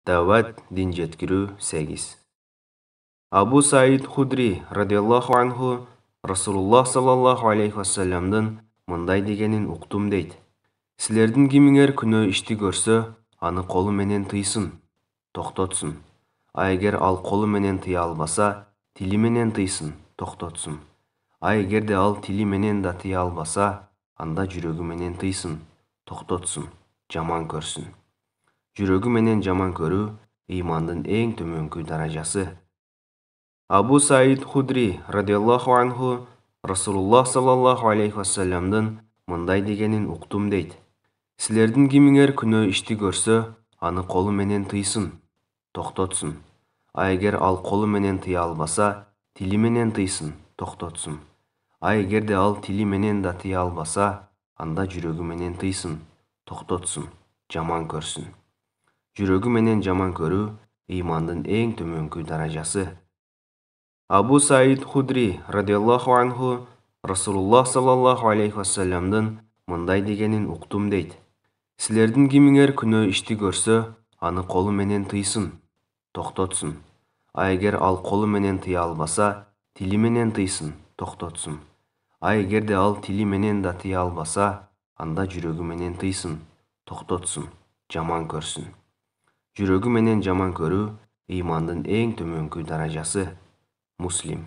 Dawat din жеткирүү 8. Абу Саид Худри радиаллаху анху Расулуллах саллаллаху алейхи вассаламдын мындай дегенин уктум дейт. Силердин кимиңер күнөө ишти көрсө, аны колу менен тыйсын, токтотсун. А эгер ал колу менен тыя албаса, тили менен тыйсын, токтотсун. А эгерде ал тили менен да тыя албаса, анда жүрөгү менен тыйсын, токтотсун, жаман көрсүн. Жүрөгү менен жаман көрүү ыймандын эң төмөнкү даражасы. Абу Саид Худри радиаллаху анху Расулуллах саллаллаху алейхи вассаламдын мындай дегенин уктум дейт. Силердин кимиңер күнөө ишти көрсө, аны колу менен тыйсын, токтотсун. А эгер ал колу менен тыя албаса, тили менен тыйсын, токтотсун. А эгерде ал тили менен да тыя албаса, анда жүрөгү менен тыйсын, токтотсун, жаман көрсүн. Жүрөгү менен жаман көрүү ыймандын эң төмөнкү даражасы. Абу Саид Худри радиаллаху анху Расулуллах саллаллаху алейхи вассаламдын мындай дегенин уктум дейт. Силердин кимиңер күнөө ишти көрсө, аны колу менен тыйсын, токтотсун. А эгер ал колу менен тыя албаса, тили менен тыйсын, токтотсун. А эгерде ал тили менен да тыя албаса, анда жүрөгү менен тыйсын, токтотсун, жаман көрсүн. Жүрөгү менен жаман көрүү ыймандын эң төмөнкү даражасы. Муслим.